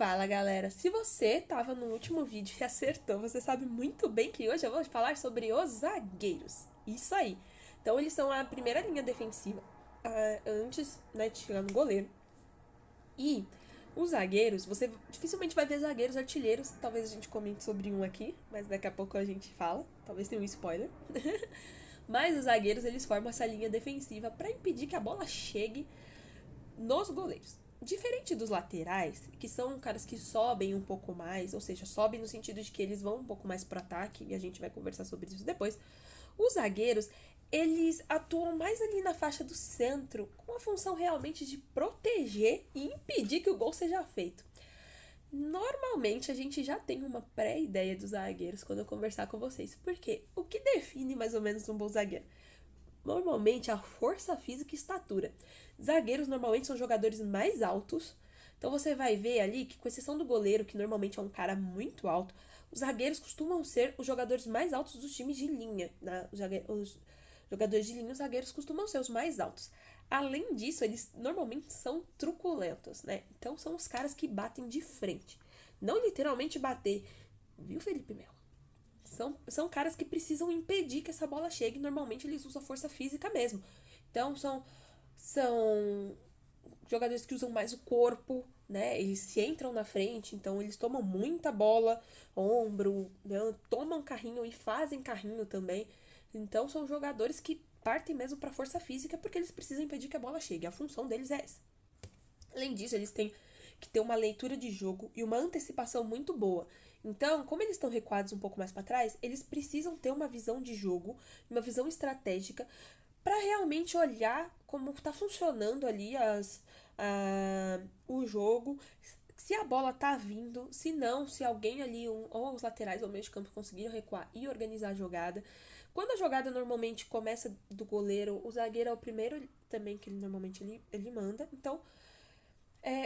Fala galera, se você tava no último vídeo e acertou, você sabe muito bem que hoje eu vou falar sobre os zagueiros. Isso aí. Então eles são a primeira linha defensiva, antes, né, de chegar no goleiro. E os zagueiros, você dificilmente vai ver zagueiros artilheiros, talvez a gente comente sobre um aqui, mas daqui a pouco a gente fala, talvez tenha um spoiler. Mas os zagueiros, eles formam essa linha defensiva para impedir que a bola chegue nos goleiros. Diferente dos laterais, que são caras que sobem um pouco mais, ou seja, sobem no sentido de que eles vão um pouco mais pro ataque, e a gente vai conversar sobre isso depois. Os zagueiros, eles atuam mais ali na faixa do centro, com a função realmente de proteger e impedir que o gol seja feito. Normalmente a gente já tem uma pré-ideia dos zagueiros quando eu conversar com vocês. Porque o que define mais ou menos um bom zagueiro? Normalmente a força física e estatura. Zagueiros normalmente são jogadores mais altos. Então você vai ver ali que, com exceção do goleiro, que normalmente é um cara muito alto, os zagueiros costumam ser os jogadores mais altos dos times de linha. Né? Os jogadores de linha, os zagueiros costumam ser os mais altos. Além disso, eles normalmente são truculentos, né? Então são os caras que batem de frente. Não literalmente bater, viu, Felipe Melo? São caras que precisam impedir que essa bola chegue. Normalmente eles usam força física mesmo. Então são jogadores que usam mais o corpo, né? Eles se entram na frente, então eles tomam muita bola, ombro, né? Tomam carrinho e fazem carrinho também. Então são jogadores que partem mesmo para força física porque eles precisam impedir que a bola chegue. A função deles é essa. Além disso, eles têm que ter uma leitura de jogo e uma antecipação muito boa. Então, como eles estão recuados um pouco mais para trás, eles precisam ter uma visão de jogo, uma visão estratégica para realmente olhar como está funcionando ali o jogo, se a bola tá vindo, se não, se alguém ali, ou os laterais ou o meio de campo conseguiram recuar e organizar a jogada. Quando a jogada normalmente começa do goleiro, o zagueiro é o primeiro também que ele normalmente ele manda. Então,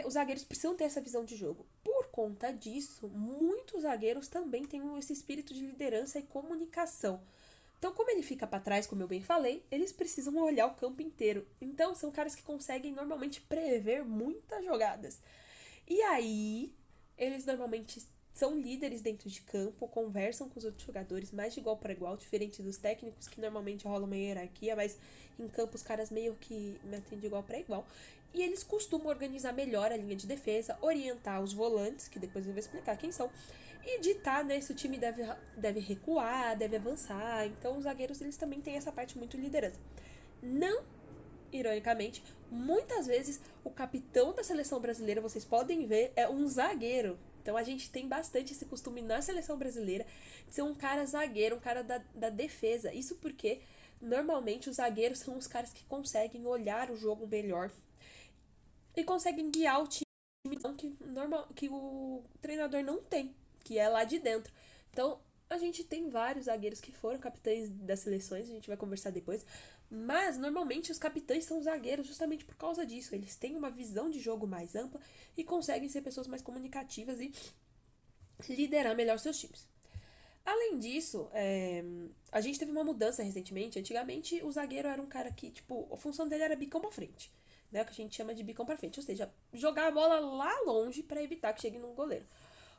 os zagueiros precisam ter essa visão de jogo. Por conta disso, muitos zagueiros também têm esse espírito de liderança e comunicação. Então, como ele fica para trás, como eu bem falei, eles precisam olhar o campo inteiro. Então, são caras que conseguem normalmente prever muitas jogadas. E aí, eles normalmente são líderes dentro de campo, conversam com os outros jogadores mais de igual para igual, diferente dos técnicos que normalmente rola uma hierarquia, mas em campo os caras meio que metem de igual para igual. E eles costumam organizar melhor a linha de defesa, orientar os volantes, que depois eu vou explicar quem são, e ditar, né, se o time deve recuar, deve avançar. Então os zagueiros eles também têm essa parte muito liderança. Não ironicamente, muitas vezes o capitão da seleção brasileira, vocês podem ver, é um zagueiro. Então a gente tem bastante esse costume na seleção brasileira de ser um cara zagueiro, um cara da defesa. Isso porque normalmente os zagueiros são os caras que conseguem olhar o jogo melhor e conseguem guiar o time que o treinador não tem, que é lá de dentro. Então, a gente tem vários zagueiros que foram capitães das seleções, a gente vai conversar depois, mas normalmente os capitães são zagueiros justamente por causa disso. Eles têm uma visão de jogo mais ampla e conseguem ser pessoas mais comunicativas e liderar melhor seus times. Além disso, a gente teve uma mudança recentemente. Antigamente, o zagueiro era um cara que, tipo, a função dele era bicão pra frente. Né, o que a gente chama de bicão pra frente. Ou seja, jogar a bola lá longe para evitar que chegue no goleiro.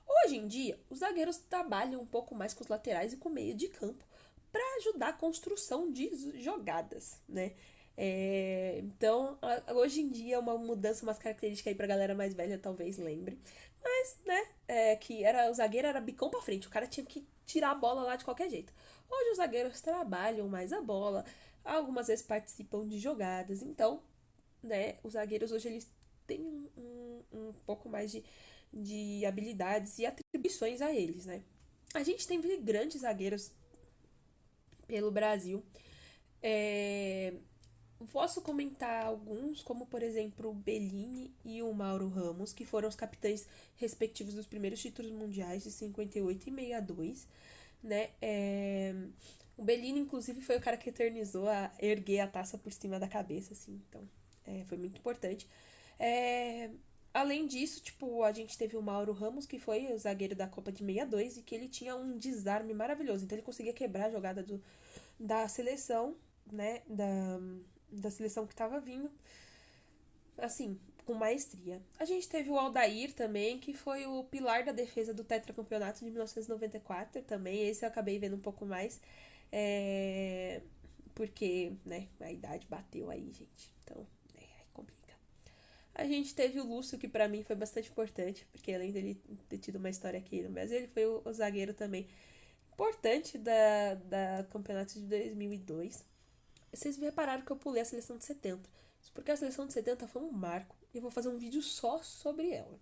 Hoje em dia, os zagueiros trabalham um pouco mais com os laterais e com o meio de campo para ajudar a construção de jogadas, né? Então, hoje em dia, uma mudança, umas características aí pra galera mais velha talvez lembre. Mas, né, que o zagueiro era bicão pra frente, o cara tinha que tirar a bola lá de qualquer jeito. Hoje os zagueiros trabalham mais a bola, algumas vezes participam de jogadas, então, né, os zagueiros hoje eles têm um pouco mais de habilidades e atribuições a eles, né? A gente tem grandes zagueiros pelo Brasil. É, Posso comentar alguns, como por exemplo o Bellini e o Mauro Ramos, que foram os capitães respectivos dos primeiros títulos mundiais de 58 e 62, né? O Bellini, inclusive, foi o cara que eternizou a erguer a taça por cima da cabeça, assim, então foi muito importante. É, Além disso, tipo, a gente teve o Mauro Ramos, que foi o zagueiro da Copa de 62 e que ele tinha um desarme maravilhoso, então ele conseguia quebrar a jogada da seleção, né, da seleção que tava vindo, assim, com maestria. A gente teve o Aldair também, que foi o pilar da defesa do tetracampeonato de 1994 também. Esse eu acabei vendo um pouco mais. Porque, né, a idade bateu aí, gente. Então, aí complica. A gente teve o Lúcio, que pra mim foi bastante importante, porque além dele ter tido uma história aqui no Brasil, ele foi o zagueiro também importante da campeonato de 2002. Vocês me repararam que eu pulei a seleção de 70. Isso porque a seleção de 70 foi um marco. E eu vou fazer um vídeo só sobre ela.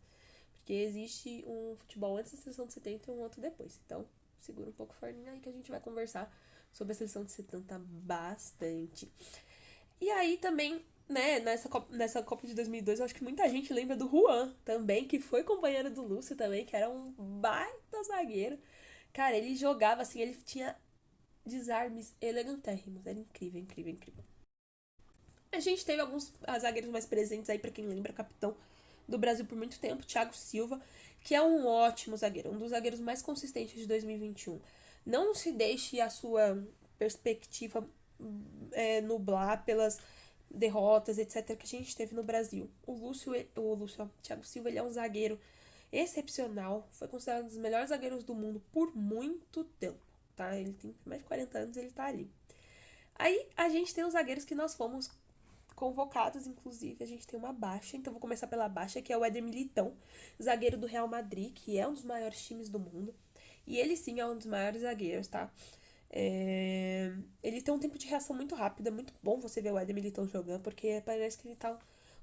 Porque existe um futebol antes da seleção de 70 e um outro depois. Então, segura um pouco o forninho aí que a gente vai conversar sobre a seleção de 70 bastante. E aí também, né, nessa Copa de 2002, eu acho que muita gente lembra do Juan também, que foi companheiro do Lúcio também, que era um baita zagueiro. Cara, ele jogava assim, ele tinha desarmes elegantérrimos. Era incrível, incrível, incrível. A gente teve alguns zagueiros mais presentes aí, pra quem lembra, capitão do Brasil por muito tempo, Thiago Silva, que é um ótimo zagueiro, um dos zagueiros mais consistentes de 2021. Não se deixe a sua perspectiva nublar pelas derrotas, etc., que a gente teve no Brasil. O Thiago Silva, ele é um zagueiro excepcional, foi considerado um dos melhores zagueiros do mundo por muito tempo, tá? Ele tem mais de 40 anos, ele tá ali. Aí a gente tem os zagueiros que nós fomos convocados, inclusive, a gente tem uma baixa, então vou começar pela baixa, que é o Éder Militão, zagueiro do Real Madrid, que é um dos maiores times do mundo, e ele sim é um dos maiores zagueiros, tá? Ele tem um tempo de reação muito rápido, é muito bom você ver o Éder Militão jogando, porque parece que ele tá o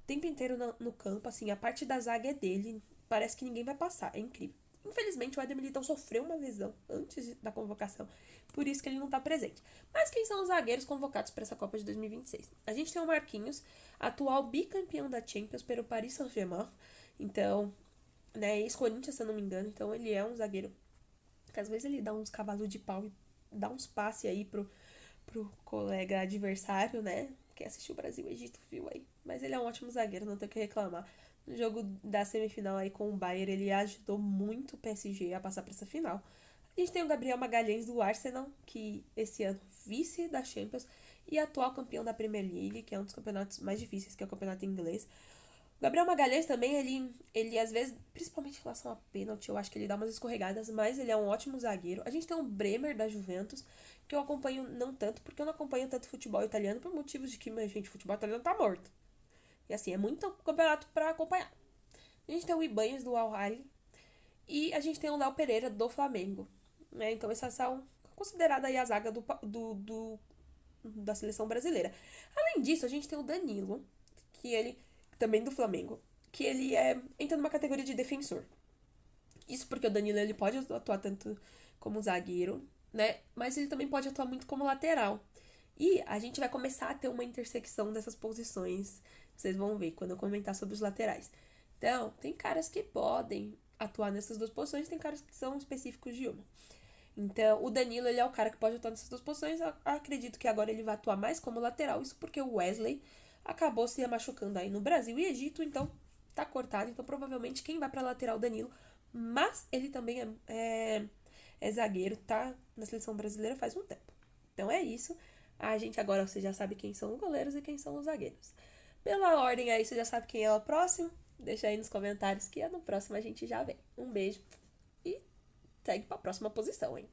tempo inteiro no campo, assim, a parte da zaga é dele, parece que ninguém vai passar, é incrível. Infelizmente, o Éder Militão sofreu uma lesão antes da convocação, por isso que ele não tá presente. Mas quem são os zagueiros convocados para essa Copa de 2026? A gente tem o Marquinhos, atual bicampeão da Champions pelo Paris Saint-Germain, então, né, ex-Corinthians, se eu não me engano, então ele é um zagueiro que às vezes ele dá uns cavalos de pau e dá uns passes aí pro colega adversário, né? Quem assistiu o Brasil e Egito viu aí. Mas ele é um ótimo zagueiro, não tem o que reclamar. No jogo da semifinal aí com o Bayern, ele ajudou muito o PSG a passar para essa final. A gente tem o Gabriel Magalhães do Arsenal, que esse ano vice da Champions e atual campeão da Premier League, que é um dos campeonatos mais difíceis, que é o campeonato inglês. O Gabriel Magalhães também, ele às vezes, principalmente em relação a pênalti, eu acho que ele dá umas escorregadas, mas ele é um ótimo zagueiro. A gente tem o Bremer da Juventus, que eu acompanho não tanto, porque eu não acompanho tanto futebol italiano por motivos de que, gente, o futebol italiano tá morto. E assim, é muito campeonato pra acompanhar. A gente tem o Ibanez do Al Ahly e a gente tem o Léo Pereira do Flamengo. Né? Então essas são consideradas aí a zaga da seleção brasileira. Além disso, a gente tem o Danilo, que ele também do Flamengo, que ele entra numa categoria de defensor. Isso porque o Danilo ele pode atuar tanto como zagueiro, né? Mas ele também pode atuar muito como lateral. E a gente vai começar a ter uma intersecção dessas posições. Vocês vão ver quando eu comentar sobre os laterais. Então, tem caras que podem atuar nessas duas posições, tem caras que são específicos de uma. Então, o Danilo, ele é o cara que pode atuar nessas duas posições. Eu acredito que agora ele vai atuar mais como lateral. Isso porque o Wesley acabou se machucando aí no Brasil e Egito, então tá cortado. Então, provavelmente, quem vai pra lateral é o Danilo. Mas ele também é zagueiro, tá na seleção brasileira faz um tempo. Então é isso. A gente agora, você já sabe quem são os goleiros e quem são os zagueiros. Pela ordem aí, você já sabe quem é o próximo? Deixa aí nos comentários que no próximo a gente já vê. Um beijo e segue pra próxima posição, hein?